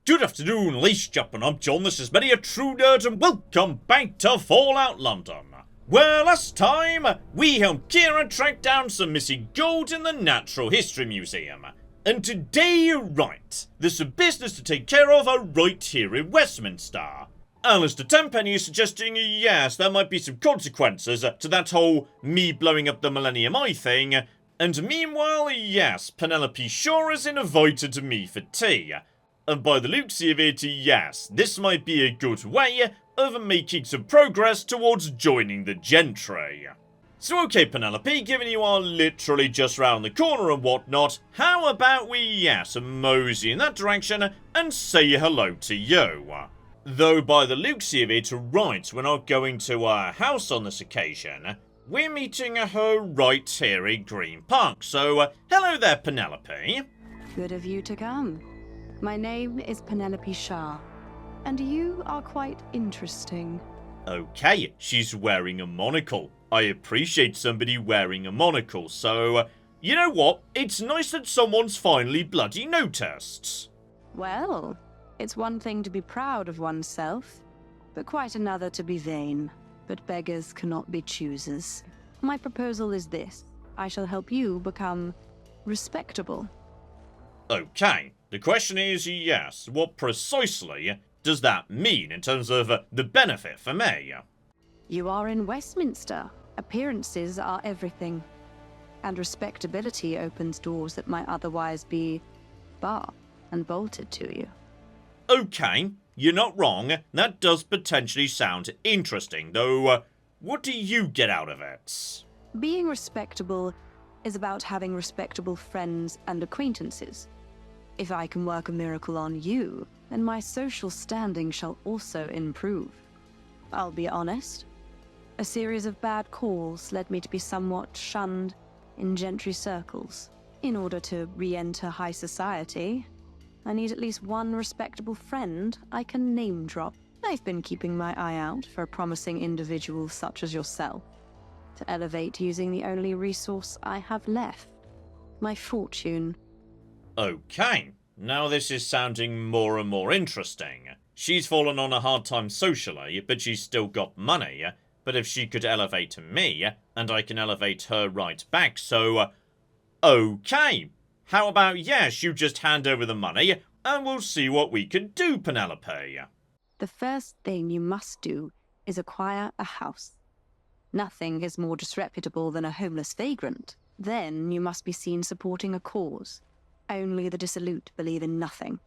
Good afternoon, ladies and gentlemen, I'm John, this is Many a True Nerd, and welcome back to Fallout London. Where last time, we helped Kira track down some missing gold in the Natural History Museum. And today, right, there's some business to take care of right here in Westminster. Alistair Temp Peny is suggesting, yes, there might be some consequences to that whole me blowing up the Millennium Eye thing. And meanwhile, yes, Penelope sure is invited me for tea. And by the looks of it, yes, this might be a good way of making some progress towards joining the gentry. So okay, Penelope, given you are literally just round the corner and whatnot, how about we, yes, mosey in that direction and say hello to you? Though by the looks of it, right, we're not going to our house on this occasion. We're meeting her right here in Green Park, so hello there, Penelope. Good of you to come. My name is Penelope Shah, and you are quite interesting. Okay, she's wearing a monocle. I appreciate somebody wearing a monocle, so, you know what? It's nice that someone's finally bloody noticed. Well, it's one thing to be proud of oneself, but quite another to be vain. But beggars cannot be choosers. My proposal is this. I shall help you become respectable. Okay, the question is, yes, what precisely does that mean in terms of the benefit for me? You are in Westminster. Appearances are everything. And respectability opens doors that might otherwise be barred and bolted to you. Okay, you're not wrong. That does potentially sound interesting, though what do you get out of it? Being respectable is about having respectable friends and acquaintances. If I can work a miracle on you, then my social standing shall also improve. I'll be honest. A series of bad calls led me to be somewhat shunned in gentry circles. In order to re-enter high society, I need at least one respectable friend I can name drop. I've been keeping my eye out for promising individuals such as yourself to elevate using the only resource I have left, my fortune. Okay, now this is sounding more and more interesting. She's fallen on a hard time socially, but she's still got money. But if she could elevate me, and I can elevate her right back, so... okay, how about, yes, you just hand over the money, and we'll see what we can do, Penelope. The first thing you must do is acquire a house. Nothing is more disreputable than a homeless vagrant. Then you must be seen supporting a cause. Only the dissolute believe in nothing.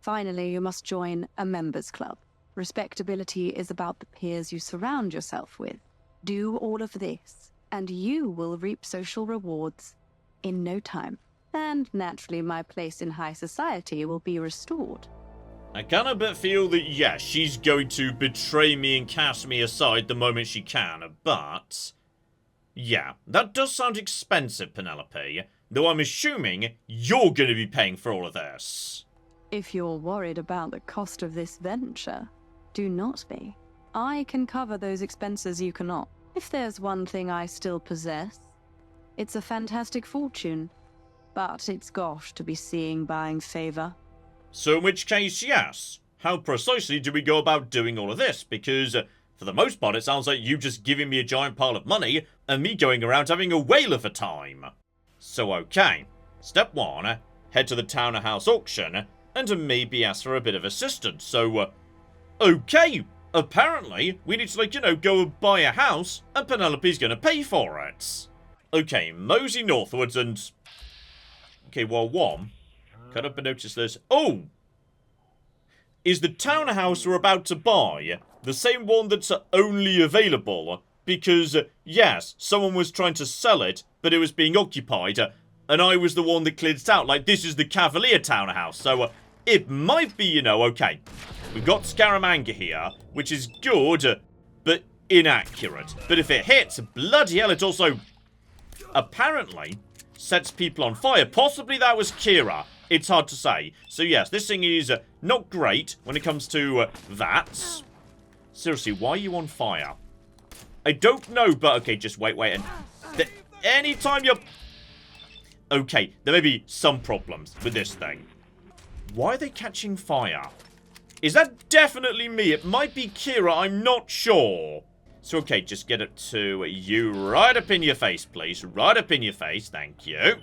Finally, you must join a members' club. Respectability is about the peers you surround yourself with. Do all of this, and you will reap social rewards in no time. And naturally, my place in high society will be restored. I kind of feel that, yes, she's going to betray me and cast me aside the moment she can, but... yeah, that does sound expensive, Penelope, though I'm assuming you're going to be paying for all of this. If you're worried about the cost of this venture, do not be. I can cover those expenses you cannot. If there's one thing I still possess, it's a fantastic fortune. But it's gosh to be seeing buying favour. So in which case, yes. How precisely do we go about doing all of this? Because, for the most part, it sounds like you just giving me a giant pile of money, and me going around having a whale of a time. So okay. Step 1, head to the townhouse auction, and maybe ask for a bit of assistance. So, okay. Apparently, we need to, go and buy a house, and Penelope's gonna pay for it. Okay, mosey northwards and... okay, well, one, can't help but notice this. Oh! Is the townhouse we're about to buy the same one that's only available? Because, yes, someone was trying to sell it, but it was being occupied, and I was the one that cleared it out. Like, this is the Cavalier townhouse, so it might be, okay. We've got Scaramanga here, which is good, but inaccurate. But if it hits, bloody hell, it also, apparently, sets people on fire. Possibly that was Kira. It's hard to say. So yes, this thing is not great when it comes to that. Seriously, why are you on fire? I don't know, but okay, just wait. And anytime you're... okay, there may be some problems with this thing. Why are they catching fire? Is that definitely me? It might be Kira, I'm not sure. So, okay, just get it to you right up in your face, please. Right up in your face, thank you.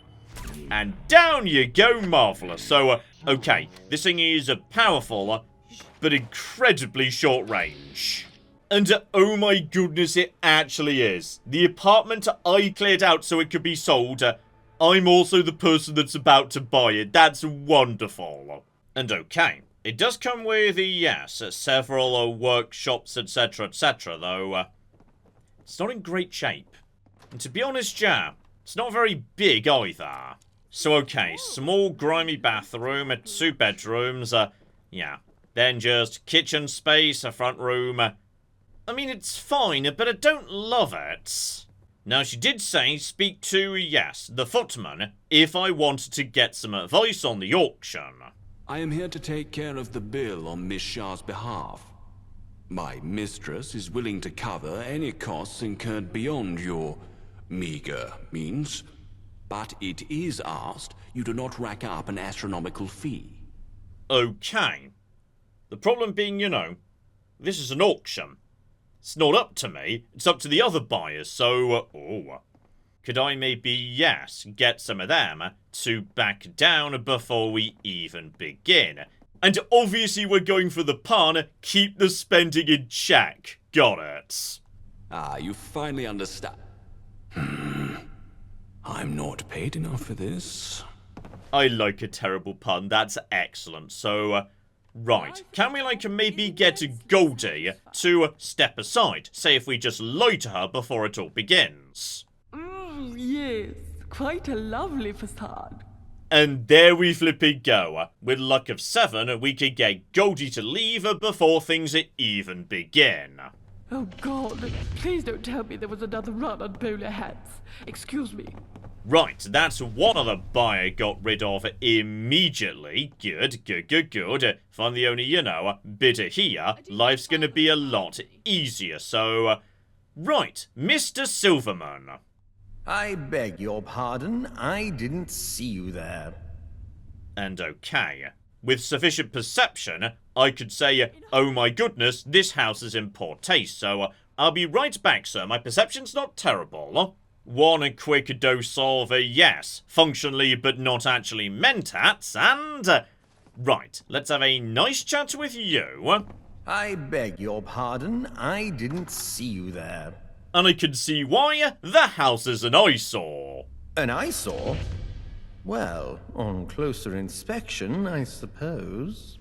And down you go, marvellous. So, okay, this thing is powerful, but incredibly short range. And oh my goodness, it actually is. The apartment I cleared out so it could be sold, I'm also the person that's about to buy it. That's wonderful. And okay, it does come with, yes, several workshops, etc., though it's not in great shape. And to be honest, yeah, it's not very big either. So okay, small grimy bathroom, 2 bedrooms, yeah. Then just kitchen space, a front room. I mean, it's fine, but I don't love it. Now, she did say speak to, yes, the footman, if I wanted to get some advice on the auction. I am here to take care of the bill on Miss Shah's behalf. My mistress is willing to cover any costs incurred beyond your meager means, but it is asked you do not rack up an astronomical fee. Okay. The problem being, you know, this is an auction. It's not up to me, it's up to the other buyers, so, could I maybe, yes, get some of them to back down before we even begin? And obviously we're going for the pun, keep the spending in check. Got it. Ah, you finally understand. I'm not paid enough for this. I like a terrible pun, that's excellent, so, right, can we, like, maybe get Goldie to step aside? Say if we just lie to her before it all begins. Yes, quite a lovely facade. And there we flipping go. With luck of 7, we could get Goldie to leave before things even begin. Oh God, please don't tell me there was another run on bowler hats. Excuse me. Right, that's one other buyer got rid of immediately. Good. If I'm the only, you know, bidder here, life's gonna be a lot easier, so... right, Mr. Silverman. I beg your pardon, I didn't see you there. And okay, with sufficient perception, I could say, oh my goodness, this house is in poor taste, so I'll be right back, sir. My perception's not terrible. One quick dose of, yes, functionally but not actually mentats, and... right, let's have a nice chat with you. I beg your pardon, I didn't see you there. And I can see why. The house is an eyesore. An eyesore? Well, on closer inspection, I suppose.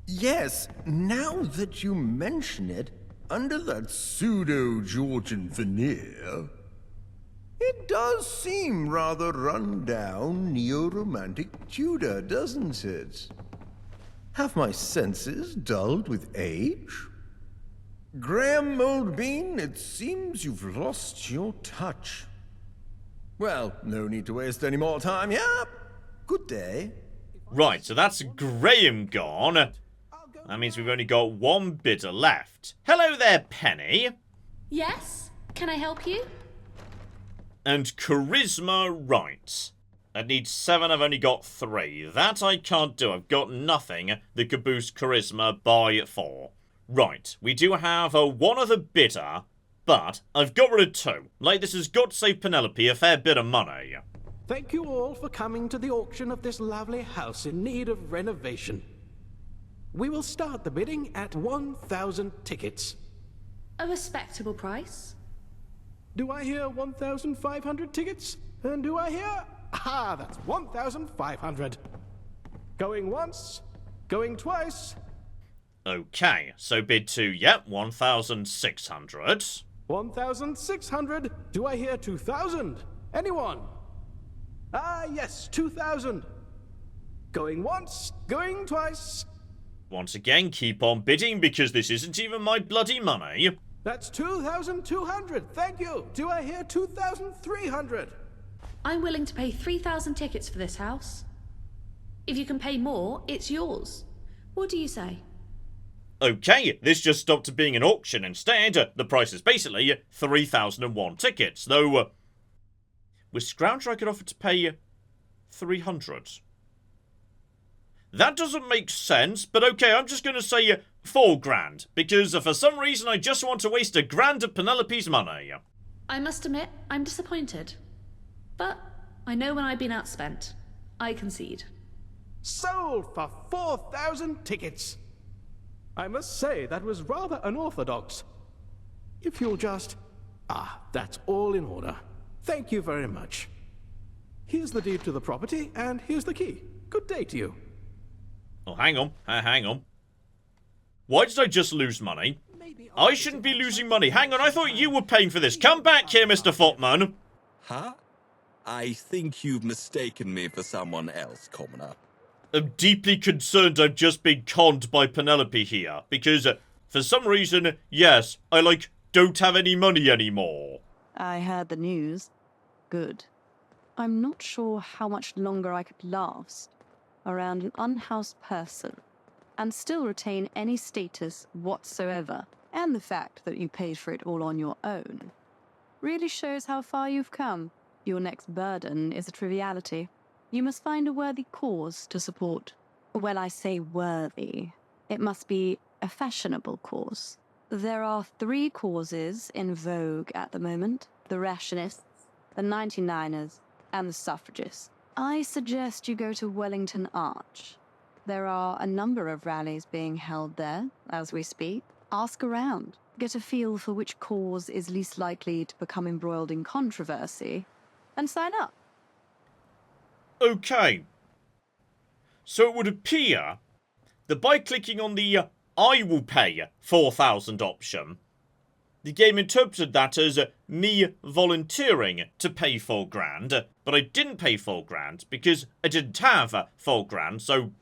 Yes, now that you mention it, under that pseudo-Georgian veneer, it does seem rather run-down, neo-romantic Tudor, doesn't it? Have my senses dulled with age? Graham Moldbean, it seems you've lost your touch. Well, no need to waste any more time. Yep. Good day. Right, so that's Graham gone. That means we've only got one bidder left. Hello there, Penny. Yes? Can I help you? And charisma, right. I need 7, I've only got 3. That I can't do, I've got nothing that could boost charisma by 4. Right, we do have one other bidder, but I've got rid of 2. Like, this has got to save Penelope a fair bit of money. Thank you all for coming to the auction of this lovely house in need of renovation. We will start the bidding at 1,000 tickets. A respectable price. Do I hear 1,500 tickets? And do I hear... ah, that's 1,500. Going once, going twice... Okay, so bid 2, yep, 1,600. 1,600. Do I hear 2,000? Anyone? Ah, yes, 2,000. Going once, going twice. Once again, keep on bidding because this isn't even my bloody money. That's 2,200. Thank you. Do I hear 2,300? I'm willing to pay 3,000 tickets for this house. If you can pay more, it's yours. What do you say? Okay, this just stopped being an auction instead. The price is basically 3,001 tickets, though with Scrounger I could offer to pay 300. That doesn't make sense, but okay, I'm just gonna say 4 grand, because for some reason I just want to waste a grand of Penelope's money. I must admit, I'm disappointed. But I know when I've been outspent. I concede. Sold for 4,000 tickets. I must say that was rather unorthodox. If you'll just... that's all in order. Thank you very much. Here's the deed to the property, and here's the key. Good day to you. Oh, hang on. Hang on. Why did I just lose money? I shouldn't be losing money. Hang on, I thought you were paying for this. Come back here, Mr. Footman. Huh? I think you've mistaken me for someone else, commoner. I'm deeply concerned I've just been conned by Penelope here. Because, for some reason, yes, I, don't have any money anymore. I heard the news. Good. I'm not sure how much longer I could last around an unhoused person and still retain any status whatsoever. And the fact that you paid for it all on your own really shows how far you've come. Your next burden is a triviality. You must find a worthy cause to support. When I say worthy, it must be a fashionable cause. There are 3 causes in vogue at the moment: the rationists, the 99ers, and the suffragists. I suggest you go to Wellington Arch. There are a number of rallies being held there as we speak. Ask around. Get a feel for which cause is least likely to become embroiled in controversy, and sign up. Okay. So it would appear that by clicking on the I will pay 4,000 option, the game interpreted that as me volunteering to pay 4 grand, but I didn't pay 4 grand because I didn't have 4 grand, so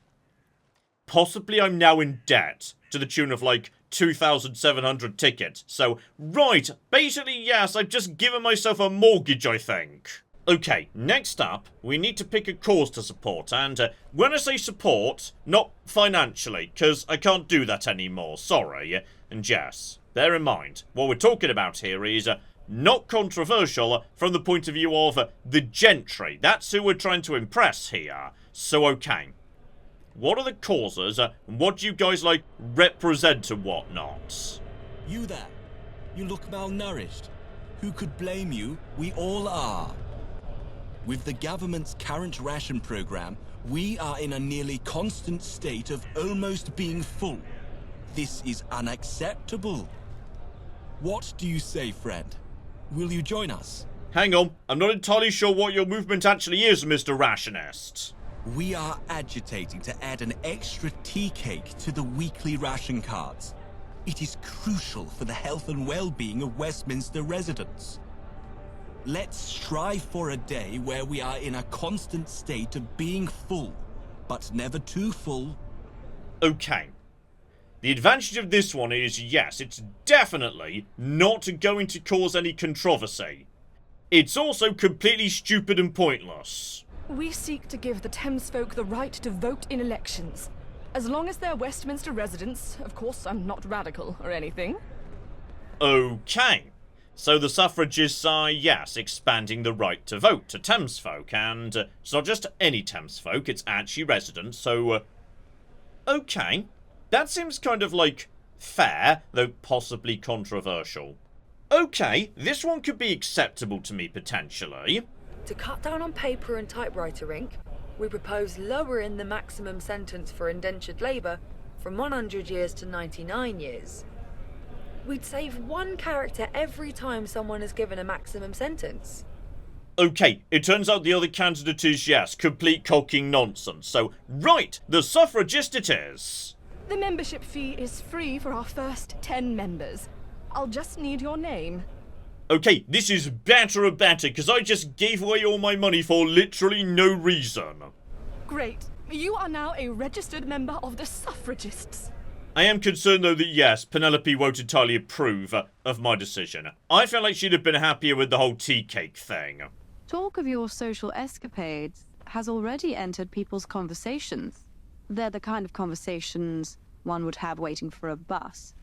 possibly I'm now in debt to the tune of 2,700 tickets. So, right, basically, yes, I've just given myself a mortgage, I think. Okay, next up, we need to pick a cause to support, and when I say support, not financially, because I can't do that anymore, sorry. And yes, bear in mind, what we're talking about here is not controversial from the point of view of the gentry. That's who we're trying to impress here. So, okay. What are the causes, and what do you guys, represent and whatnot? You there. You look malnourished. Who could blame you? We all are. With the government's current ration program, we are in a nearly constant state of almost being full. This is unacceptable. What do you say, friend? Will you join us? Hang on, I'm not entirely sure what your movement actually is, Mr. Rationist. We are agitating to add an extra tea cake to the weekly ration cards. It is crucial for the health and well-being of Westminster residents. Let's strive for a day where we are in a constant state of being full, but never too full. Okay. The advantage of this one is, yes, it's definitely not going to cause any controversy. It's also completely stupid and pointless. We seek to give the Thames folk the right to vote in elections. As long as they're Westminster residents, of course I'm not radical or anything. Okay. So the suffragists are, yes, expanding the right to vote to Thames folk, and it's not just any Thames folk, it's actually residents, so... okay. That seems kind of, fair, though possibly controversial. Okay, this one could be acceptable to me, potentially. To cut down on paper and typewriter ink, we propose lowering the maximum sentence for indentured labour from 100 years to 99 years. We'd save 1 character every time someone is given a maximum sentence. Okay, it turns out the other candidate is, yes, complete cocking nonsense. So, right, the suffragist it is. The membership fee is free for our first 10 members. I'll just need your name. Okay, this is better and better, because I just gave away all my money for literally no reason. Great. You are now a registered member of the suffragists. I am concerned, though, that yes, Penelope won't entirely approve of my decision. I feel like she'd have been happier with the whole tea cake thing. Talk of your social escapades has already entered people's conversations. They're the kind of conversations one would have waiting for a bus.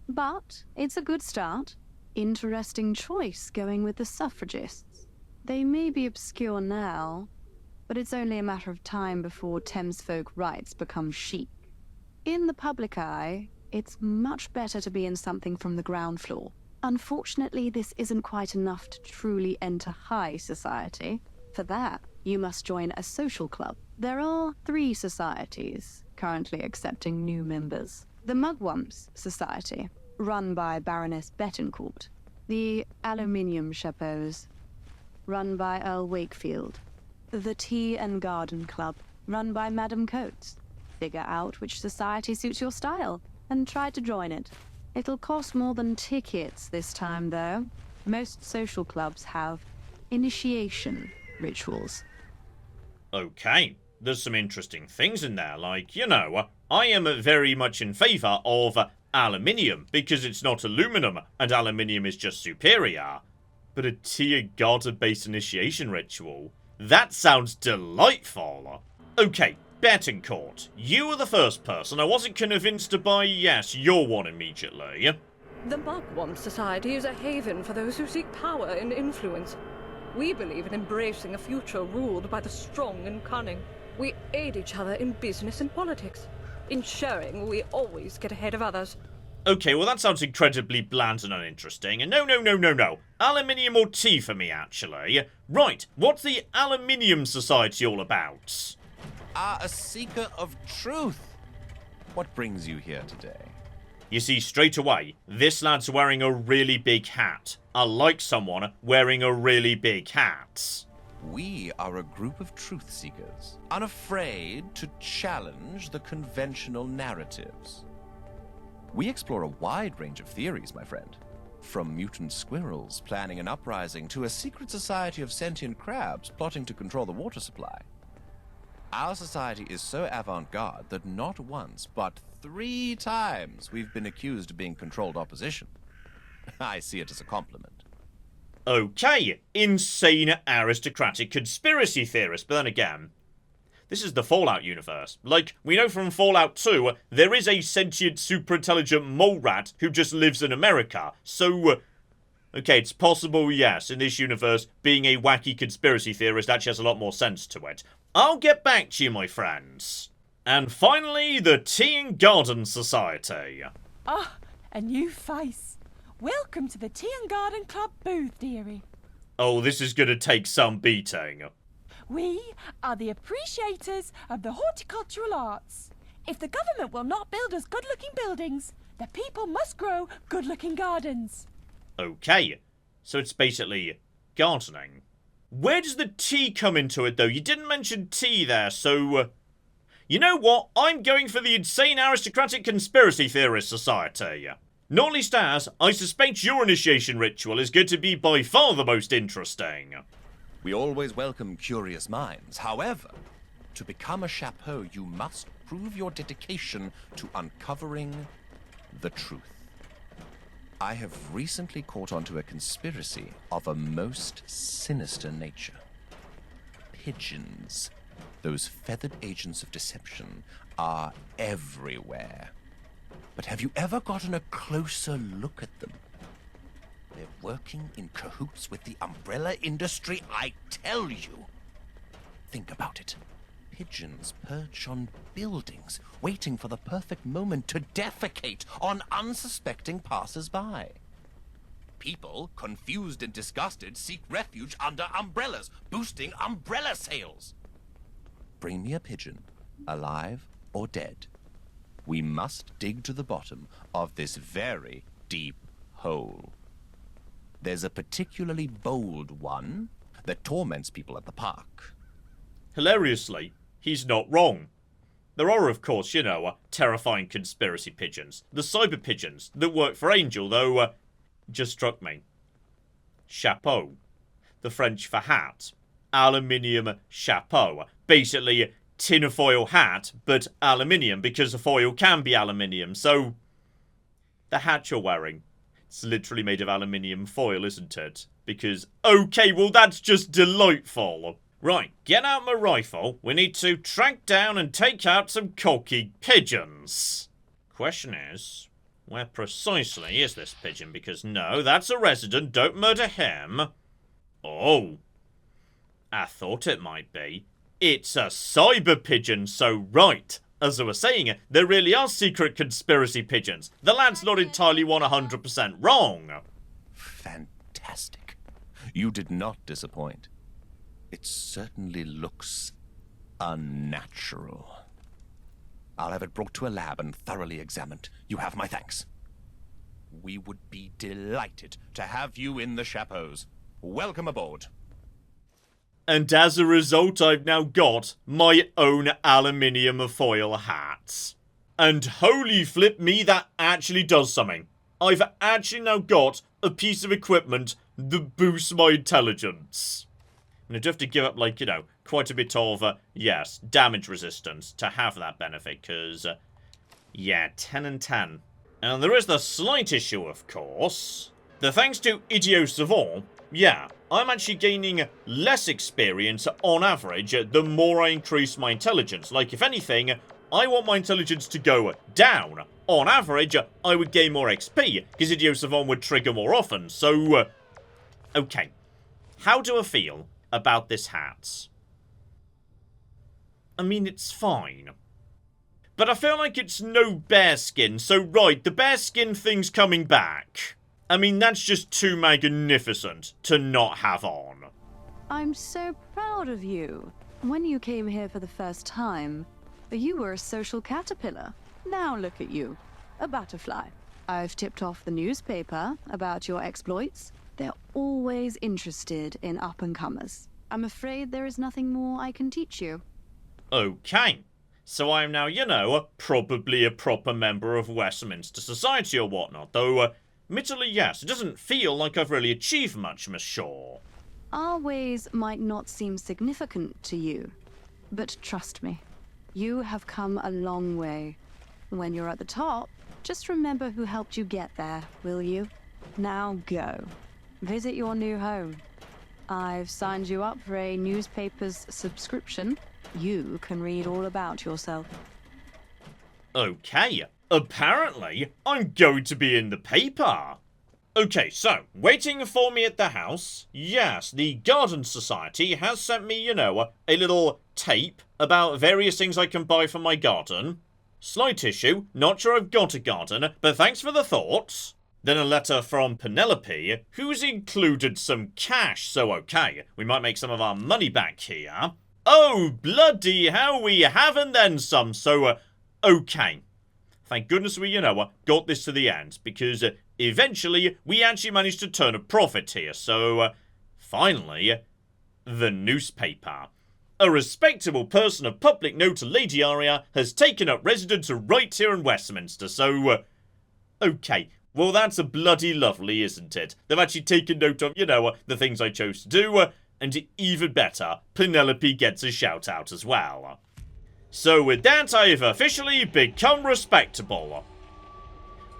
But it's a good start. Interesting choice going with the suffragists. They may be obscure now, but it's only a matter of time before Thames folk rights become chic. In the public eye, it's much better to be in something from the ground floor. Unfortunately, this isn't quite enough to truly enter high society. For that, you must join a social club. There are 3 societies currently accepting new members. The Mugwumps Society, run by Baroness Bettencourt. The Aluminium Chapeaux, run by Earl Wakefield. The Tea and Garden Club, run by Madame Coates. Figure out which society suits your style, and try to join it. It'll cost more than tickets this time, though. Most social clubs have initiation rituals. Okay, there's some interesting things in there, like, you know, I am very much in favour of aluminium, because it's not aluminum, and aluminium is just superior. But a tea and garden-based initiation ritual? That sounds delightful! Okay, Bettencourt, you were the first person I wasn't convinced to buy, yes, your one immediately. The Mugwump Society is a haven for those who seek power and influence. We believe in embracing a future ruled by the strong and cunning. We aid each other in business and politics, ensuring we always get ahead of others. Okay, well that sounds incredibly bland and uninteresting. And no. Aluminium or tea for me, actually. Right, what's the Aluminium Society all about? A seeker of truth. What brings you here today? You see, straight away, this lad's wearing a really big hat. I like someone wearing a really big hat. We are a group of truth seekers, unafraid to challenge the conventional narratives. We explore a wide range of theories, my friend. From mutant squirrels planning an uprising to a secret society of sentient crabs plotting to control the water supply. Our society is so avant-garde that not once, but 3 times we've been accused of being controlled opposition. I see it as a compliment. Okay, insane aristocratic conspiracy theorist, but then again, this is the Fallout universe. Like, we know from Fallout 2, there is a sentient, super-intelligent mole rat who just lives in America. So, okay, it's possible, yes, in this universe, being a wacky conspiracy theorist actually has a lot more sense to it. I'll get back to you, my friends. And finally, the Tea and Garden Society. Ah, a new face. Welcome to the Tea and Garden Club booth, dearie. Oh, this is gonna take some beating. We are the appreciators of the horticultural arts. If the government will not build us good-looking buildings, the people must grow good-looking gardens. Okay, so it's basically gardening. Where does the tea come into it, though? You didn't mention tea there, so... you know what? I'm going for the Insane Aristocratic Conspiracy Theorist Society. Not least as, I suspect your initiation ritual is going to be by far the most interesting. We always welcome curious minds. However, to become a chapeau, you must prove your dedication to uncovering the truth. I have recently caught on to a conspiracy of a most sinister nature. Pigeons, those feathered agents of deception, are everywhere. But have you ever gotten a closer look at them? They're working in cahoots with the umbrella industry, I tell you. Think about it. Pigeons perch on buildings, waiting for the perfect moment to defecate on unsuspecting passers-by. People, confused and disgusted, seek refuge under umbrellas, boosting umbrella sales. Bring me a pigeon, alive or dead. We must dig to the bottom of this very deep hole. There's a particularly bold one that torments people at the park. Hilariously, he's not wrong. There are, of course, you know, terrifying conspiracy pigeons. The cyber pigeons that work for Angel, though, just struck me. Chapeau. The French for hat. Aluminium chapeau. Basically, tinfoil hat, but aluminium, because the foil can be aluminium, so... the hat you're wearing, it's literally made of aluminium foil, isn't it? Because, okay, well that's just delightful. Right, get out my rifle. We need to track down and take out some cocky pigeons. Question is, where precisely is this pigeon? Because no, that's a resident, don't murder him. Oh. I thought it might be. It's a cyber pigeon, so right. As I was saying, there really are secret conspiracy pigeons. The lad's not entirely 100% wrong. Fantastic. You did not disappoint. It certainly looks unnatural. I'll have it brought to a lab and thoroughly examined. You have my thanks. We would be delighted to have you in the chapeaus. Welcome aboard. And as a result, I've now got my own aluminium foil hats. And holy flip me, that actually does something. I've actually now got a piece of equipment that boosts my intelligence. And I do have to give up, like, you know, quite a bit of, yes, damage resistance to have that benefit, because, yeah, 10 and 10. And there is the slight issue, of course, that thanks to Idiot Savant, yeah, I'm actually gaining less experience on average the more I increase my intelligence. Like, if anything, I want my intelligence to go down. On average, I would gain more XP, because Idiot Savant would trigger more often. So, okay. How do I feel about this hat? I mean, it's fine. But I feel like it's no bearskin, so right, the bearskin thing's coming back. I mean, that's just too magnificent to not have on. I'm so proud of you. When you came here for the first time, you were a social caterpillar. Now look at you, a butterfly. I've tipped off the newspaper about your exploits. They're always interested in up-and-comers. I'm afraid there is nothing more I can teach you. Okay. So I am now, you know, probably a proper member of Westminster Society or whatnot, though, admittedly, yes, it doesn't feel like I've really achieved much, Miss Shaw. Our ways might not seem significant to you, but trust me, you have come a long way. When you're at the top, just remember who helped you get there, will you? Now go. Visit your new home. I've signed you up for a newspaper's subscription. You can read all about yourself. Okay, apparently I'm going to be in the paper. Okay, so, waiting for me at the house. Yes, the Garden Society has sent me, you know, a little tape about various things I can buy for my garden. Slight issue, not sure I've got a garden, but thanks for the thoughts. Then a letter from Penelope, who's included some cash, so okay, we might make some of our money back here. Oh, bloody hell, we haven't then some, so, okay. Thank goodness we, you know, got this to the end, because eventually we actually managed to turn a profit here, so, finally, the newspaper. A respectable person of public note, Lady Aria, has taken up residence right here in Westminster, so, okay. Well, that's a bloody lovely, isn't it? They've actually taken note of, you know, the things I chose to do, and even better, Penelope gets a shout out as well. So with that, I've officially become respectable.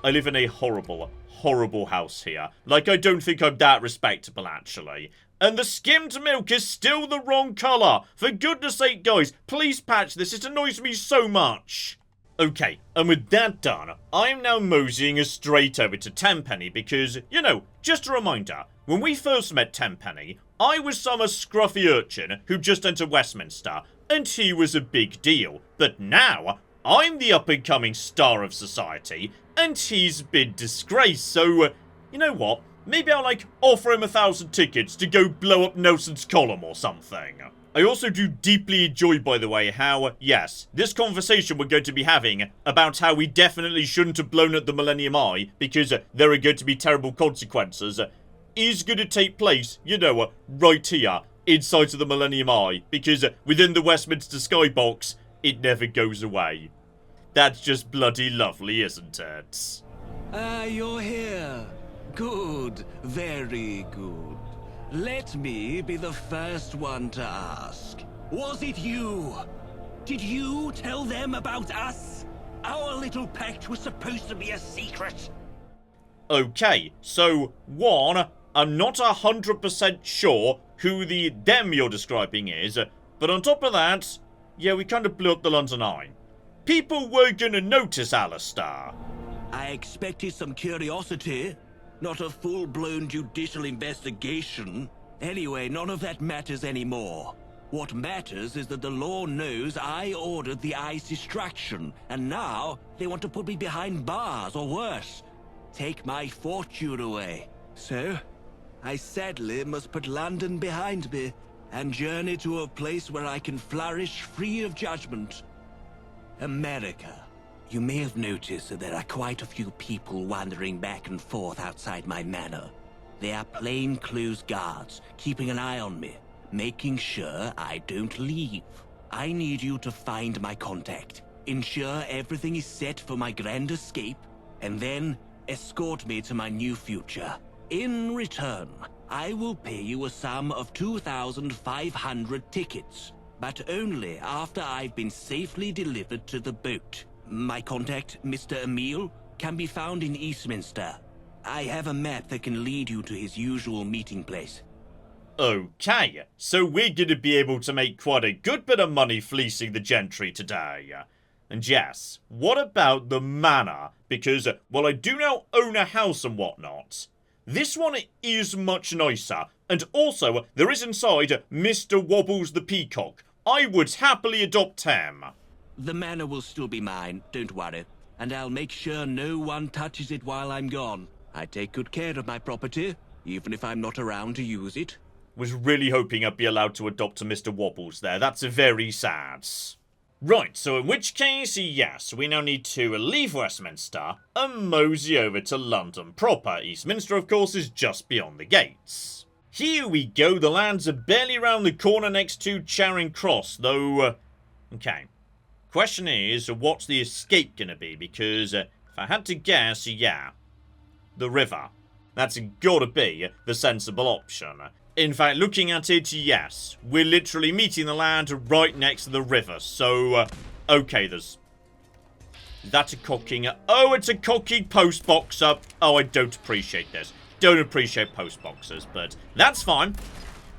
I live in a horrible, horrible house here. Like, I don't think I'm that respectable, actually. And the skimmed milk is still the wrong colour. For goodness sake, guys, please patch this. It annoys me so much. Okay, and with that done, I'm now moseying straight over to Temp Peny because, you know, just a reminder, when we first met Temp Peny, I was some scruffy urchin who just entered Westminster, and he was a big deal. But now, I'm the up-and-coming star of society, and he's been disgraced, so, you know what? Maybe I'll, like, offer him 1,000 tickets to go blow up Nelson's column or something. I also do deeply enjoy, by the way, how, yes, this conversation we're going to be having about how we definitely shouldn't have blown up the Millennium Eye because there are going to be terrible consequences is going to take place, you know, right here inside of the Millennium Eye because within the Westminster skybox, it never goes away. That's just bloody lovely, isn't it? You're here. Good. Very good. Let me be the first one to ask. Was it you? Did you tell them about us? Our little pact was supposed to be a secret. Okay, so, one, I'm not 100% sure who the them you're describing is, but on top of that, yeah, we kind of blew up the London Eye. People were gonna notice, Alistair. I expected some curiosity. Not a full-blown judicial investigation. Anyway, none of that matters anymore. What matters is that the law knows I ordered the eye's distraction, and now they want to put me behind bars, or worse, take my fortune away. So, I sadly must put London behind me, and journey to a place where I can flourish free of judgment. America. You may have noticed that there are quite a few people wandering back and forth outside my manor. They are plainclothes guards, keeping an eye on me, making sure I don't leave. I need you to find my contact, ensure everything is set for my grand escape, and then escort me to my new future. In return, I will pay you a sum of 2,500 tickets, but only after I've been safely delivered to the boat. My contact, Mr. Emile, can be found in Eastminster. I have a map that can lead you to his usual meeting place. Okay, so we're going to be able to make quite a good bit of money fleecing the gentry today. And yes, what about the manor? Because, well, I do now own a house and whatnot. This one is much nicer, and also there is inside Mr. Wobbles the Peacock. I would happily adopt him. The manor will still be mine, don't worry, and I'll make sure no one touches it while I'm gone. I take good care of my property, even if I'm not around to use it. Was really hoping I'd be allowed to adopt a Mr. Wobbles there. That's very sad. Right, so in which case, yes, we now need to leave Westminster and mosey over to London proper. Eastminster, of course, is just beyond the gates. Here we go, the lads are barely round the corner next to Charing Cross, though, okay. Question is, what's the escape gonna be? Because, if I had to guess, yeah, the river. That's gotta be the sensible option. In fact, looking at it, yes. We're literally meeting the lad right next to the river. So, okay, there's... Is that a cocking? Oh, it's a cocky postboxer. Oh, I don't appreciate this. Don't appreciate postboxers, but that's fine.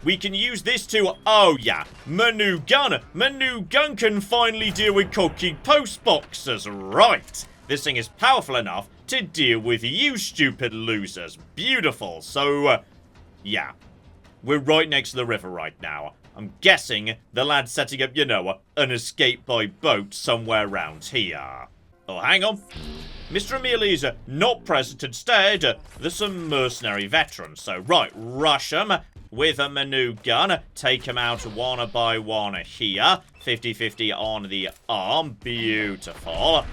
We can use this to... Oh, yeah. My new gun. My new gun can finally deal with cocky postboxers. Right. This thing is powerful enough to deal with you stupid losers. Beautiful. So, yeah. We're right next to the river right now. I'm guessing the lad's setting up, you know, an escape by boat somewhere around here. Oh, hang on. Mr. Emile is not present. Instead, there's some mercenary veterans. So, right, rush them with a new gun. Take them out one by one here. 50-50 on the arm. Beautiful.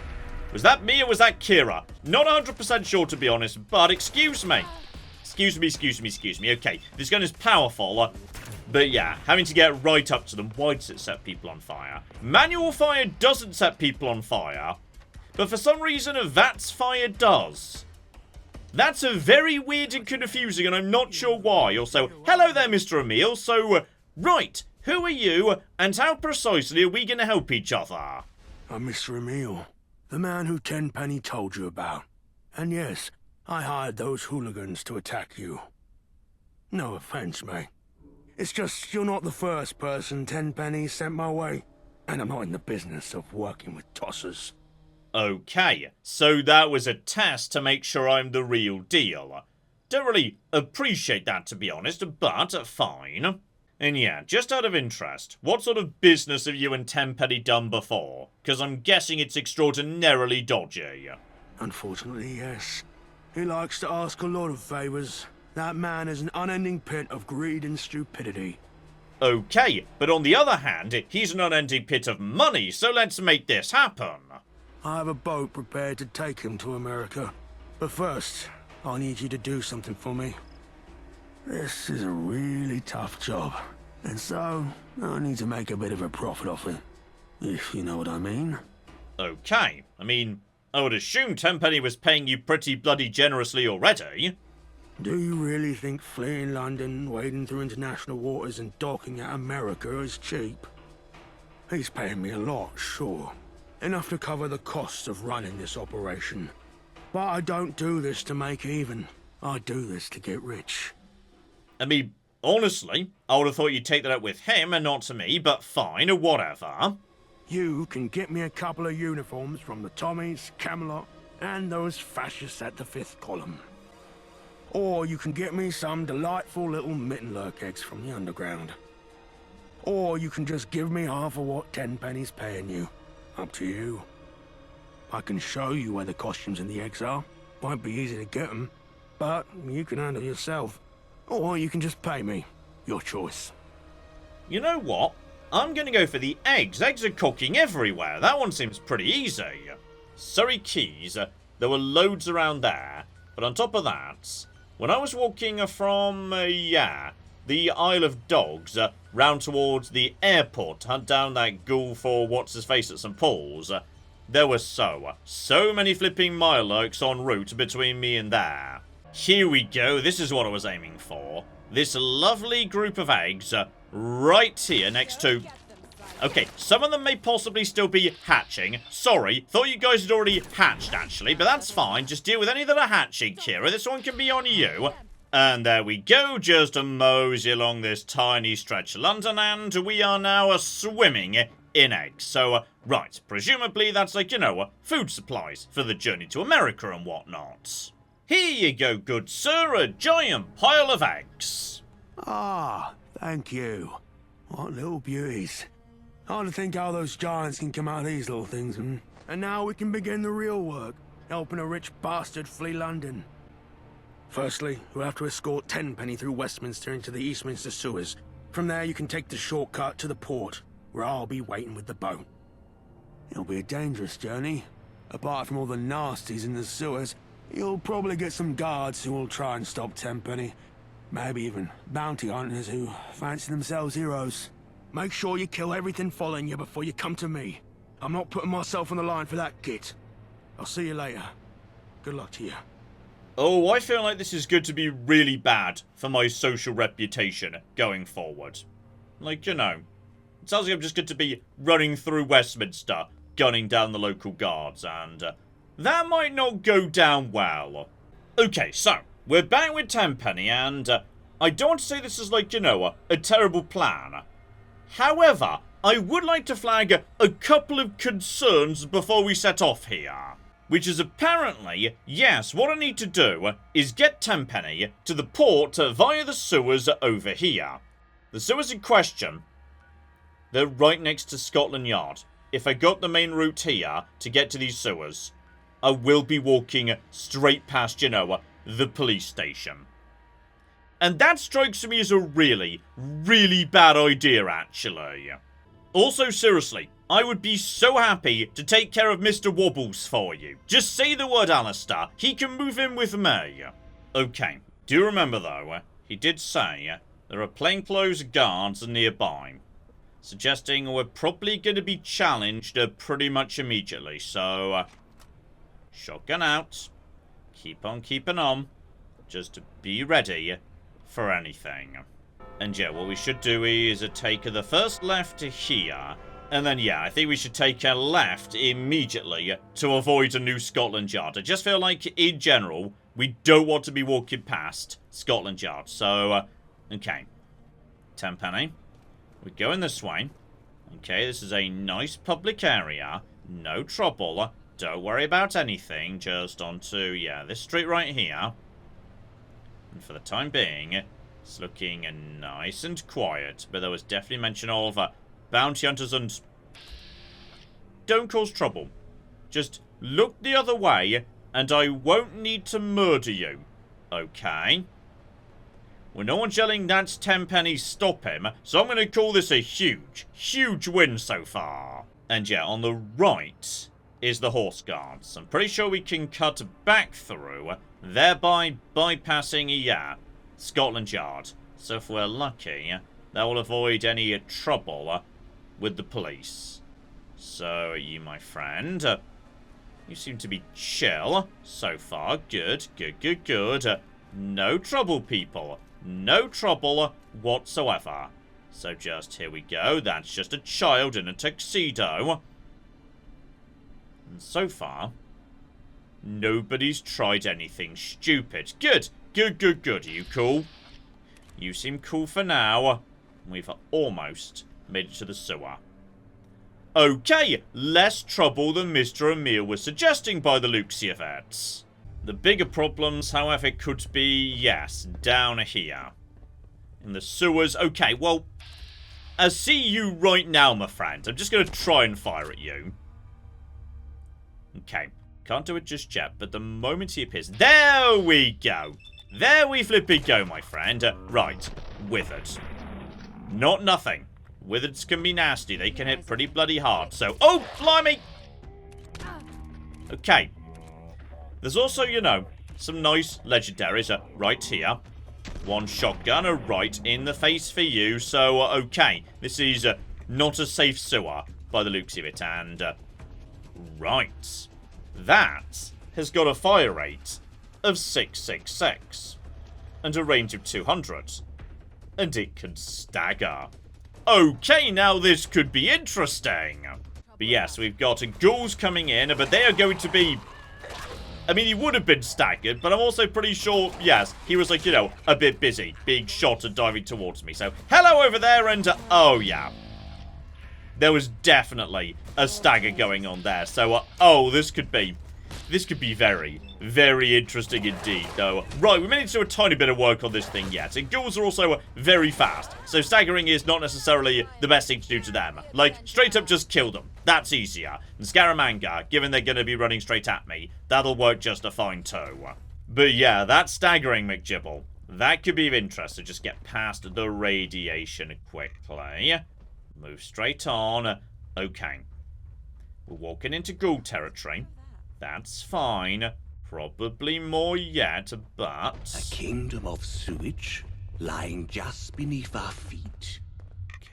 Was that me or was that Kira? Not 100% sure, to be honest, but excuse me. Excuse me. Okay, this gun is powerful, but yeah, having to get right up to them. Why does it set people on fire? Manual fire doesn't set people on fire, but for some reason, VATS fire does. That's a very weird and confusing, and I'm not sure why. Also, hello there, Mr. Emile. So, right, who are you, and how precisely are we going to help each other? I'm Mr. Emile, the man who Tenpenny told you about. And yes, I hired those hooligans to attack you. No offense, mate. It's just you're not the first person Tenpenny sent my way, and I'm not in the business of working with tossers. Okay, so that was a test to make sure I'm the real deal. Don't really appreciate that, to be honest, but fine. And yeah, just out of interest, what sort of business have you and Tenpenny done before? Because I'm guessing it's extraordinarily dodgy. Unfortunately, yes. He likes to ask a lot of favors. That man is an unending pit of greed and stupidity. Okay, but on the other hand, he's an unending pit of money, so let's make this happen. I have a boat prepared to take him to America. But first, I need you to do something for me. This is a really tough job, and so I need to make a bit of a profit off it, if you know what I mean. Okay, I mean, I would assume Tenpenny was paying you pretty bloody generously already. Do you really think fleeing London, wading through international waters and docking at America is cheap? He's paying me a lot, sure. Enough to cover the costs of running this operation. But I don't do this to make even. I do this to get rich. I mean, honestly, I would have thought you'd take that up with him and not to me, but fine, whatever. You can get me a couple of uniforms from the Tommies, Camelot, and those fascists at the 5th column. Or you can get me some delightful little mitten lurk eggs from the underground. Or you can just give me half of what Tenpenny's paying you. Up to you. I can show you where the costumes and the eggs are. Won't be easy to get them, but you can handle yourself. Or you can just pay me. Your choice. You know what? I'm gonna go for the eggs. Eggs are cooking everywhere. That one seems pretty easy. Surrey Quays, there were loads around there. But on top of that, when I was walking from, the Isle of Dogs, round towards the airport, hunt down that ghoul for what's-his-face at St. Paul's, there were so many flipping mirelurks en route between me and there. Here we go, this is what I was aiming for. This lovely group of eggs, right here next to... Okay, some of them may possibly still be hatching. Sorry, thought you guys had already hatched, actually, but that's fine. Just deal with any that are hatching, Kira. This one can be on you. And there we go, just a mosey along this tiny stretch of London, and we are now swimming in eggs. So, right, presumably that's like, food supplies for the journey to America and whatnot. Here you go, good sir, a giant pile of eggs. Ah, thank you. What little beauties. Hard to think how those giants can come out of these little things, hmm? And now we can begin the real work, helping a rich bastard flee London. Firstly, we'll have to escort Tenpenny through Westminster into the Eastminster sewers. From there, you can take the shortcut to the port, where I'll be waiting with the boat. It'll be a dangerous journey. Apart from all the nasties in the sewers, you'll probably get some guards who will try and stop Tenpenny. Maybe even bounty hunters who fancy themselves heroes. Make sure you kill everything following you before you come to me. I'm not putting myself on the line for that git. I'll see you later. Good luck to you. Oh, I feel like this is going to be really bad for my social reputation going forward. Like, it sounds like I'm just going to be running through Westminster, gunning down the local guards, and that might not go down well. Okay, so, we're back with Tenpenny, and I don't want to say this is like, a terrible plan. However, I would like to flag a couple of concerns before we set off here. Which is apparently, yes, what I need to do is get Tenpenny to the port via the sewers over here. The sewers in question, they're right next to Scotland Yard. If I got the main route here to get to these sewers, I will be walking straight past, the police station. And that strikes me as a really, really bad idea, actually. Also, seriously, I would be so happy to take care of Mr. Wobbles for you. Just say the word Alistair. He can move in with me. Okay, do remember though, he did say there are plainclothes guards nearby, suggesting we're probably going to be challenged pretty much immediately. So, shotgun out. Keep on keeping on. Just be ready for anything. And yeah, what we should do is take the first left here. And then, I think we should take a left immediately to avoid a new Scotland Yard. I just feel like, in general, we don't want to be walking past Scotland Yard. So, okay. Tenpenny. We're going this way. Okay, this is a nice public area. No trouble. Don't worry about anything. Just onto, this street right here. And for the time being, it's looking nice and quiet. But there was definitely mention of... bounty hunters and... Don't cause trouble. Just look the other way, and I won't need to murder you. Okay? Well, no one's yelling that's Tenpenny, stop him, so I'm going to call this a huge, huge win so far. And on the right is the Horse Guards. I'm pretty sure we can cut back through, thereby bypassing, Scotland Yard. So if we're lucky, that will avoid any trouble with the police. So, you, my friend, you seem to be chill so far. Good, good, good, good. No trouble, people. No trouble whatsoever. So just, here we go. That's just a child in a tuxedo. And so far, nobody's tried anything stupid. Good, good, good, good. Are you cool? You seem cool for now. We've almost made it to the sewer. Okay, less trouble than Mr. Emil was suggesting by the looks of it. The bigger problems, however, could be, down here. In the sewers. Okay, well, I see you right now, my friend. I'm just going to try and fire at you. Okay. Can't do it just yet, but the moment he appears... There we go. There we flipping go, my friend. Right. Withered. Not nothing. Withereds can be nasty. They can hit pretty bloody hard. So... Oh, blimey! Okay. There's also, you know, some nice legendaries right here. One shotgun right in the face for you. So, okay. This is not a safe sewer by the looks of it. And, right. That has got a fire rate of 666. And a range of 200. And it can stagger. Okay, now this could be interesting. But yes, we've got ghouls coming in, but they are going to be... I mean, he would have been staggered, but I'm also pretty sure, yes, he was like, you know, a bit busy, being shot and diving towards me. So, hello over there, and, oh, yeah. There was definitely a stagger going on there. So, oh, this could be very, very interesting indeed, though. Right, we may need to do a tiny bit of work on this thing yet. And ghouls are also very fast, so staggering is not necessarily the best thing to do to them. Like, straight up just kill them. That's easier. And Scaramanga, given they're going to be running straight at me, that'll work just a fine too. But yeah, that's staggering, McGibble. That could be of interest, so just get past the radiation quickly. Move straight on. Okay. We're walking into ghoul territory. That's fine. Probably more yet, but... A kingdom of sewage lying just beneath our feet.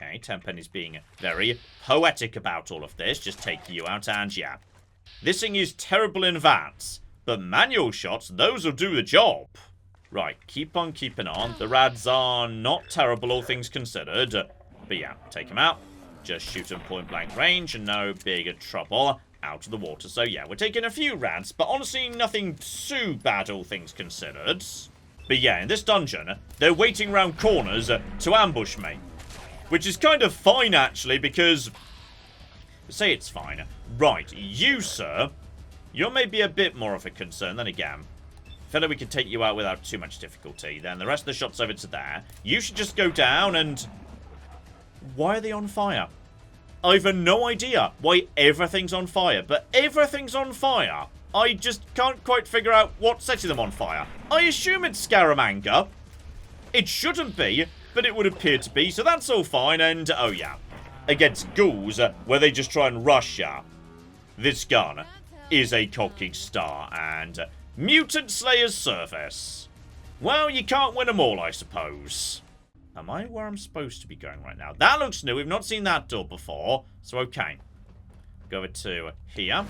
Okay, Temp Peny's being very poetic about all of this. Just taking you out, and yeah. This thing is terrible in vats, but manual shots, those will do the job. Right, keep on keeping on. The rads are not terrible, all things considered. But yeah, take them out. Just shoot them point blank range and no bigger trouble. Out of the water. So yeah, we're taking a few rads, but honestly nothing too bad, all things considered. But yeah, in this dungeon, they're waiting around corners to ambush me. Which is kind of fine, actually, because... Say it's fine. Right, you, sir, you're maybe a bit more of a concern than again. Feel like we can take you out without too much difficulty. Then the rest of the shots over to there. You should just go down and... Why are they on fire? I've no idea why everything's on fire, but everything's on fire. I just can't quite figure out what's setting them on fire. I assume it's Scaramanga. It shouldn't be, but it would appear to be, so that's all fine, and oh yeah. Against ghouls, where they just try and rush ya. This gun is a cocking star, and Mutant Slayer's service. Well, you can't win them all, I suppose. Am I where I'm supposed to be going right now? That looks new. We've not seen that door before. So, okay. Go over to here.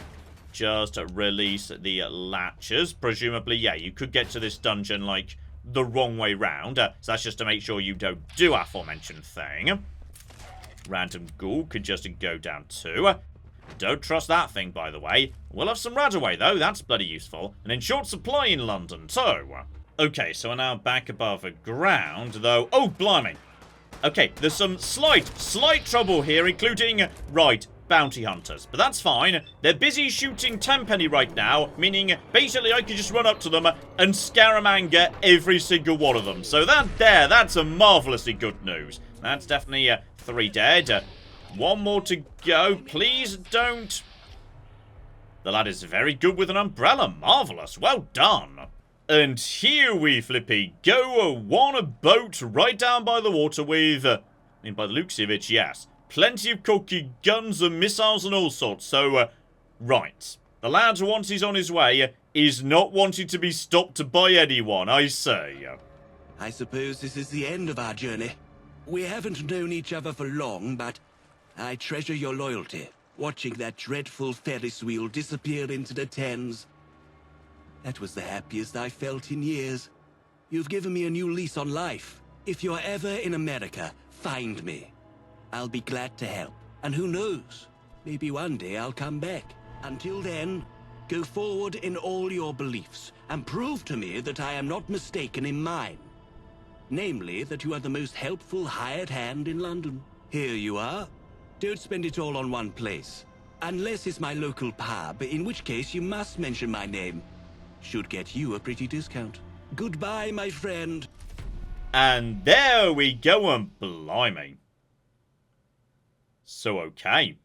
Just release the latches. Presumably, yeah, you could get to this dungeon, like, the wrong way round. So that's just to make sure you don't do aforementioned thing. Random ghoul could just go down too. Don't trust that thing, by the way. We'll have some radaway, though. That's bloody useful. And in short supply in London, too. Okay, so we're now back above ground, though... Oh, blimey! Okay, there's some slight trouble here, including... Right, bounty hunters. But that's fine. They're busy shooting Temp Peny right now, meaning basically I could just run up to them and Scaramanga every single one of them. So that's a marvellously good news. That's definitely 3 dead. One more to go. Please don't... The lad is very good with an umbrella. Marvellous. Well done. And here we flippy go, one boat right down by the water with, by the looks of it, yes, plenty of cocky guns and missiles and all sorts. So, right, the lad, once he's on his way, is not wanting to be stopped by anyone, I say. I suppose this is the end of our journey. We haven't known each other for long, but I treasure your loyalty, watching that dreadful Ferris wheel disappear into the Thames. That was the happiest I felt in years. You've given me a new lease on life. If you're ever in America, find me. I'll be glad to help. And who knows? Maybe one day I'll come back. Until then, go forward in all your beliefs and prove to me that I am not mistaken in mine. Namely, that you are the most helpful hired hand in London. Here you are. Don't spend it all on one place. Unless it's my local pub, in which case you must mention my name. Should get you a pretty discount. Goodbye, my friend. And there we go, and blimey. So okay.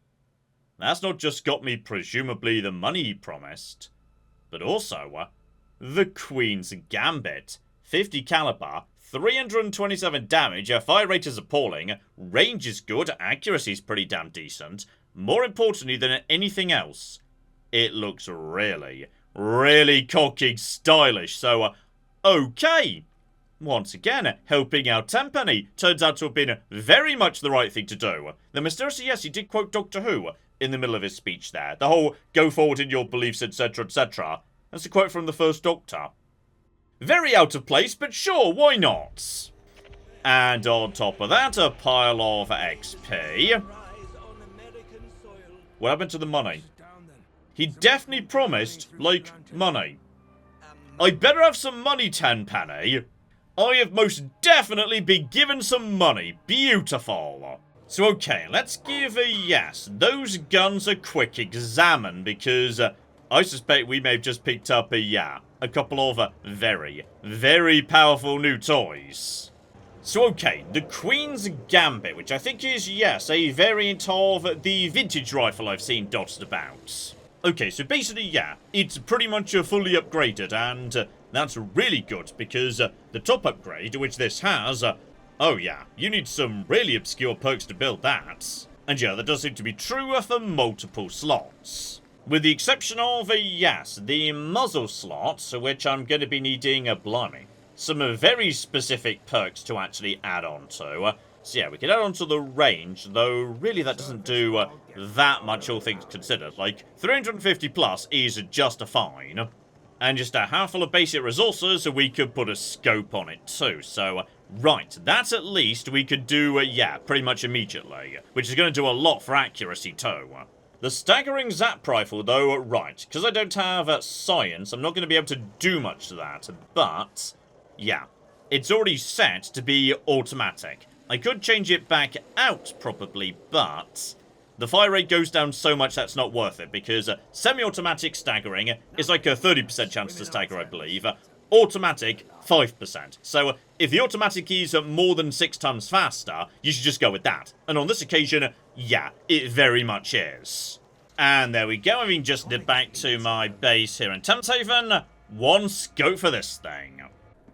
That's not just got me presumably the money he promised, but also the Queen's Gambit. 50 caliber, 327 damage, a fire rate is appalling, range is good, accuracy is pretty damn decent. More importantly than anything else, it looks really, really cocky stylish, so okay. Once again, helping out Temp Peny turns out to have been very much the right thing to do. The mysteriously, yes, he did quote Doctor Who in the middle of his speech there. The whole, go forward in your beliefs, etc, etc. That's a quote from the first Doctor. Very out of place, but sure, why not? And on top of that, a pile of XP. What happened to the money? He definitely promised, like, money. I better have some money, Temp Peny. I have most definitely been given some money. Beautiful. So okay, let's give those guns a quick examine, because I suspect we may have just picked up a couple of very, very powerful new toys. So okay, the Queen's Gambit, which I think is, a variant of the vintage rifle I've seen dotted about. Okay, so basically, it's pretty much fully upgraded, and that's really good, because the top upgrade, which this has, oh yeah, you need some really obscure perks to build that. And yeah, that does seem to be true for multiple slots. With the exception of, the muzzle slot, which I'm going to be needing, blimey, some very specific perks to actually add on to. So yeah, we can add on to the range, though really that doesn't do that much, all things considered. Like, 350 plus is just fine. And just a handful of basic resources, so we could put a scope on it too. So, right, that at least we could do, pretty much immediately. Which is going to do a lot for accuracy too. The staggering zap rifle, though, right, because I don't have science, I'm not going to be able to do much to that. But, yeah, it's already set to be automatic. I could change it back out, probably, but the fire rate goes down so much that's not worth it, because semi-automatic staggering is like a 30% chance to stagger, I believe. Automatic, 5%. So if the automatic is more than 6 times faster, you should just go with that. And on this occasion, it very much is. And there we go, having just nipped back to my base here in Temphaven. One scope for this thing.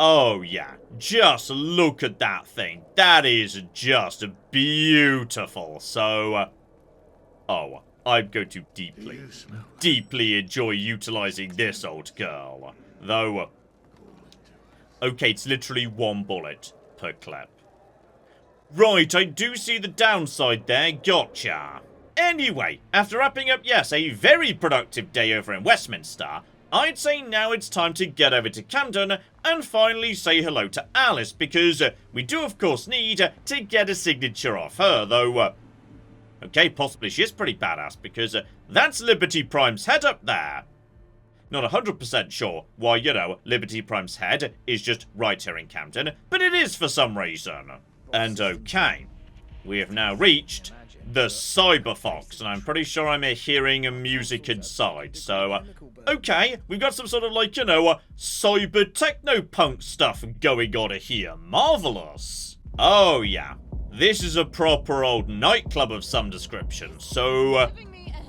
Oh yeah, just look at that thing. That is just beautiful. So, I'm going to deeply enjoy utilizing this old girl. Though, okay, it's literally 1 bullet per clip. Right, I do see the downside there, gotcha. Anyway, after wrapping up, a very productive day over in Westminster, I'd say now it's time to get over to Camden and finally say hello to Alice, because we do of course need to get a signature off her, though, okay, possibly she is pretty badass, because that's Liberty Prime's head up there. Not 100% sure why, Liberty Prime's head is just right here in Camden, but it is for some reason. And okay, we have now reached the Cyber Fox, and I'm pretty sure I'm hearing music inside, so, okay, we've got some sort of, like, cyber techno-punk stuff going on here. Marvellous. Oh, yeah, this is a proper old nightclub of some description, so,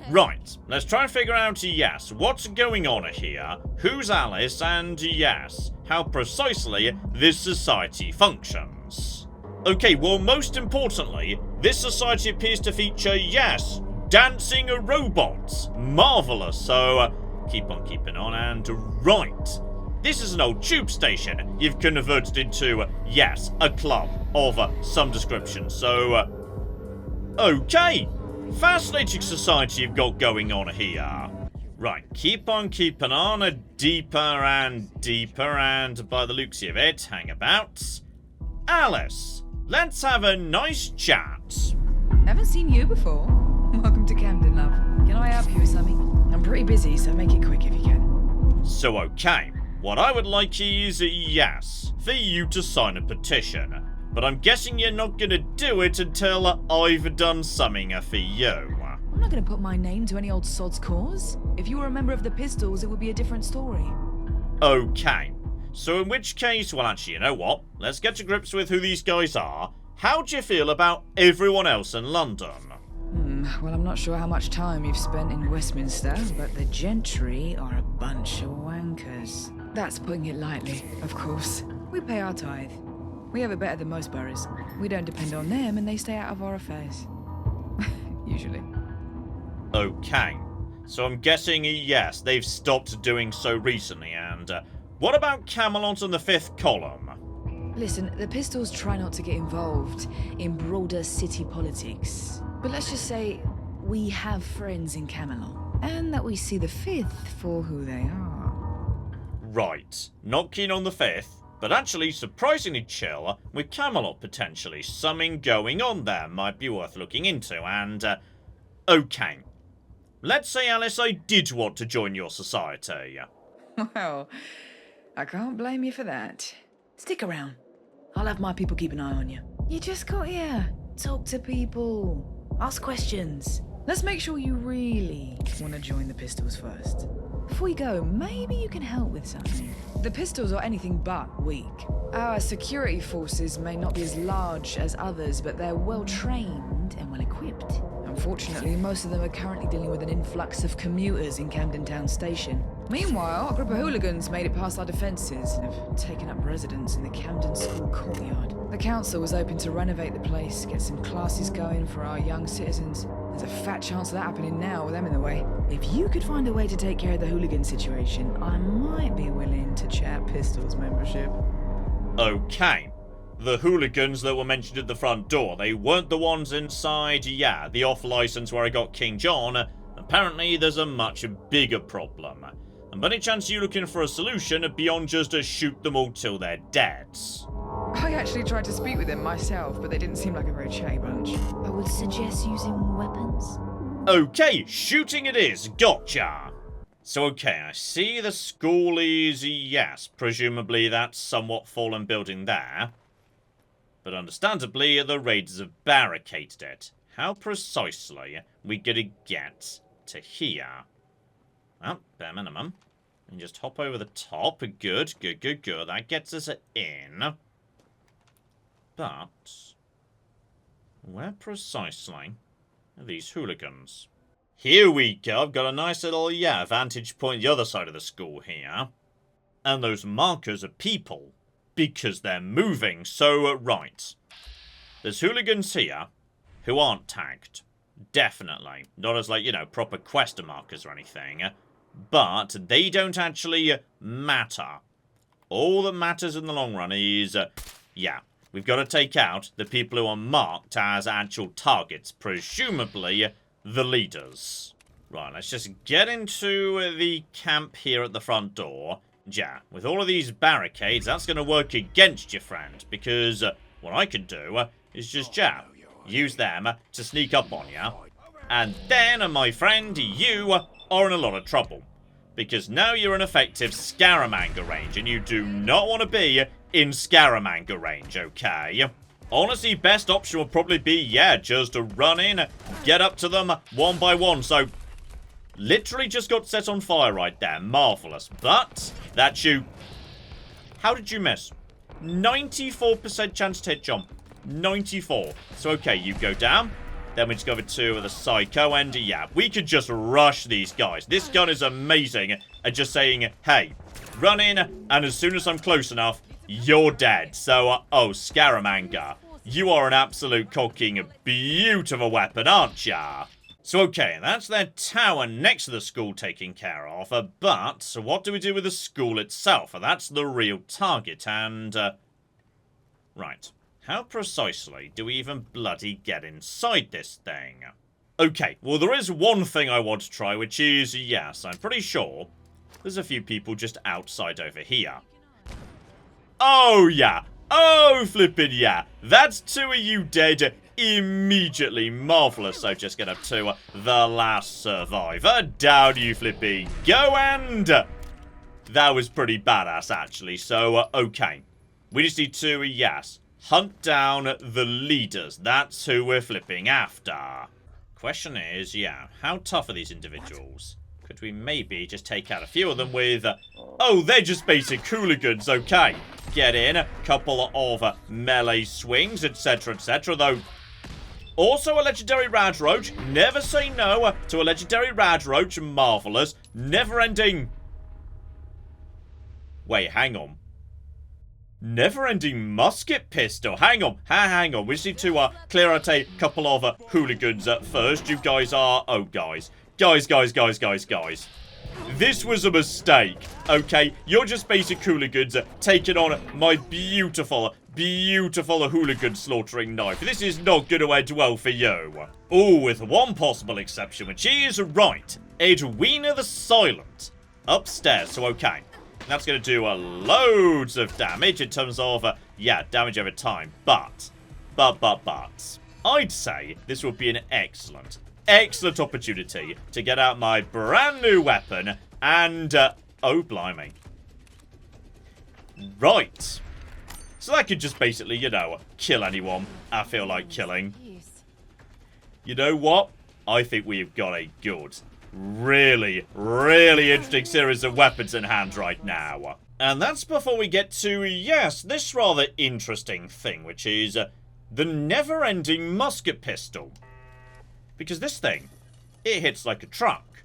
right, let's try and figure out, what's going on here, who's Alice, and, how precisely this society functions. Okay, well, most importantly, this society appears to feature, dancing robots. Marvellous, so keep on keeping on, and right. This is an old tube station you've converted into, a club of some description, so, okay. Fascinating society you've got going on here. Right, keep on keeping on, deeper and deeper, and by the looks of it, hang about. Alice, let's have a nice chat. Haven't seen you before. Welcome to Camden, love. Can I help you with something? I'm pretty busy, so make it quick if you can. So, okay. What I would like is, for you to sign a petition. But I'm guessing you're not gonna do it until I've done something for you. I'm not gonna put my name to any old sod's cause. If you were a member of the Pistols, it would be a different story. Okay. So in which case, well actually, you know what? Let's get to grips with who these guys are. How do you feel about everyone else in London? Well, I'm not sure how much time you've spent in Westminster, but the gentry are a bunch of wankers. That's putting it lightly, of course. We pay our tithe. We have it better than most boroughs. We don't depend on them, and they stay out of our affairs. Usually. Okay. So I'm guessing, yes, they've stopped doing so recently, and what about Camelot and the Fifth Column? Listen, the Pistols try not to get involved in broader city politics. But let's just say we have friends in Camelot, and that we see the Fifth for who they are. Right. Not keen on the Fifth, but actually surprisingly chill with Camelot potentially. Something going on there might be worth looking into, and, okay. Let's say, Alice, I did want to join your society. Well, I can't blame you for that. Stick around. I'll have my people keep an eye on you. You just got here. Talk to people. Ask questions. Let's make sure you really want to join the Pistols first. Before you go, maybe you can help with something. The Pistols are anything but weak. Our security forces may not be as large as others, but they're well trained and well equipped. Unfortunately, most of them are currently dealing with an influx of commuters in Camden Town Station. Meanwhile, a group of hooligans made it past our defences and have taken up residence in the Camden School courtyard. The council was hoping to renovate the place, get some classes going for our young citizens. There's a fat chance of that happening now with them in the way. If you could find a way to take care of the hooligan situation, I might be willing to chat Pistols membership. Okay. The hooligans that were mentioned at the front door, they weren't the ones inside, yeah, the off-license where I got King John. Apparently there's a much bigger problem. And by any chance you looking for a solution beyond just to shoot them all till they're dead? I actually tried to speak with them myself, but they didn't seem like a very chatty bunch. I would suggest using weapons. Okay, shooting it is, gotcha! So okay, I see the school is, yes, presumably that somewhat fallen building there. But understandably, the raiders have barricaded it. How precisely we gonna get to here? Well, bare minimum. And just hop over the top. Good, good, good, good. That gets us in. But where precisely are these hooligans? Here we go. I've got a nice little, yeah, vantage point the other side of the school here. And those markers are people. Because they're moving, so right. There's hooligans here who aren't tagged. Definitely. Not as, like, you know, proper quest markers or anything. But they don't actually matter. All that matters in the long run is, yeah, we've got to take out the people who are marked as actual targets. Presumably, the leaders. Right, let's just get into the camp here at the front door. Yeah, with all of these barricades, that's going to work against you, friend. Because what I can do is just, yeah, use them to sneak up on you. And then, my friend, you are in a lot of trouble. Because now you're in effective Scaramanga range, and you do not want to be in Scaramanga range, okay? Honestly, best option would probably be, yeah, just to run in, get up to them one by one. So, literally just got set on fire right there. Marvellous. But, that's you. How did you miss? 94% chance to hit jump. 94. So, okay, you go down. Then we just go over to the Psycho, and yeah, we could just rush these guys. This gun is amazing at just saying, hey, run in, and as soon as I'm close enough, you're dead. So, oh, Scaramanga, you are an absolute cocking beautiful weapon, aren't ya? So, okay, that's their tower next to the school taken care of, but what do we do with the school itself? That's the real target, and, right. How precisely do we even bloody get inside this thing? Okay, well there is one thing I want to try, which is, yes, I'm pretty sure there's a few people just outside over here. Oh yeah, oh flippin' yeah, that's two of you dead immediately. Marvellous. So just get up to the last survivor. Down you flippy go, and that was pretty badass actually. So, okay, we just need to, yes, hunt down the leaders. That's who we're flipping after. Question is, yeah, how tough are these individuals? Could we maybe just take out a few of them with... oh, they're just basic hooligans, okay. Get in, a couple of melee swings, etc., etc. Though, Also a legendary Radroach. Never say no to a legendary Radroach. Marvellous. Never-ending... Wait, hang on. Never-ending musket pistol. Hang on. Hang on. We just need to clear out a couple of hooligans first. You guys are... Oh, guys. Guys. This was a mistake, okay? You're just basic hooligans taking on my beautiful hooligan slaughtering knife. This is not going to end well for you. Oh, with one possible exception, which is right. Edwina the Silent. Upstairs, so okay. That's going to do loads of damage in terms of, yeah, damage over time. But, I'd say this would be an excellent opportunity to get out my brand new weapon and, oh, blimey. Right. So that could just basically, you know, kill anyone I feel like killing. You know what? I think we've got a good, really interesting series of weapons in hand right now. And that's before we get to, yes, this rather interesting thing, which is the never-ending musket pistol. Because this thing, it hits like a truck.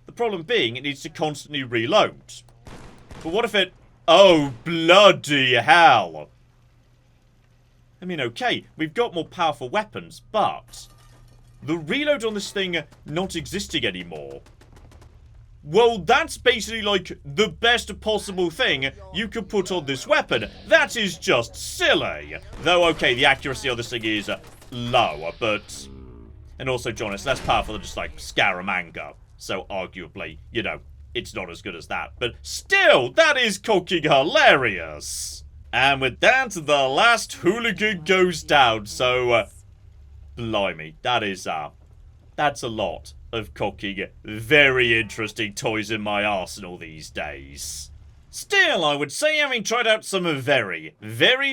The problem being, it needs to constantly reload. But what if it... Oh, bloody hell. I mean, okay, we've got more powerful weapons, but... the reload on this thing not existing anymore. Well, that's basically like the best possible thing you could put on this weapon. That is just silly. Though, okay, the accuracy of this thing is low, but... And also, John, it's less powerful than just, like, Scaramanga. So, arguably, you know, it's not as good as that. But still, that is fucking hilarious. And with that, the last hooligan goes down. So, blimey, that's a lot of cocking very interesting toys in my arsenal these days. Still, I would say, having tried out some very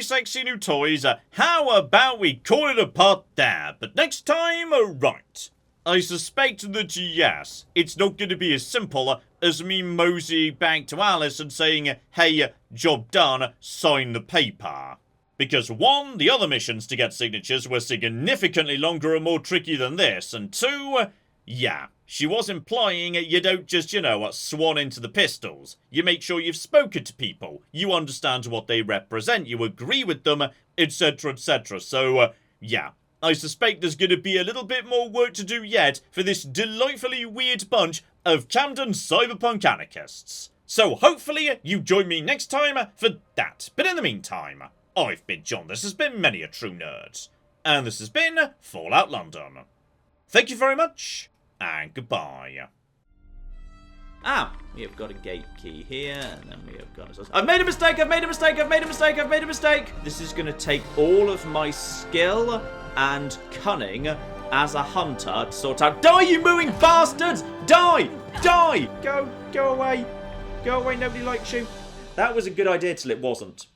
sexy new toys, how about we call it a part there? But next time, right. I suspect that, yes, it's not going to be as simple as me moseying back to Alice and saying, hey, job done, sign the paper. Because one, the other missions to get signatures were significantly longer and more tricky than this, and two, yeah, she was implying you don't just, you know, swan into the pistols. You make sure you've spoken to people, you understand what they represent, you agree with them, etc, etc. So, yeah, I suspect there's going to be a little bit more work to do yet for this delightfully weird bunch of Camden cyberpunk anarchists. So hopefully you join me next time for that. But in the meantime, I've been John, this has been Many a True Nerd, and this has been Fallout London. Thank you very much, and goodbye. Ah, we have got a gate key here, and then we have got I've made a mistake, I've made a mistake, I've made a mistake, I've made a mistake! This is going to take all of my skill and cunning as a hunter to sort out... Die, you mooing bastards! Die! Die! Go away. Go away, nobody likes you. That was a good idea till it wasn't.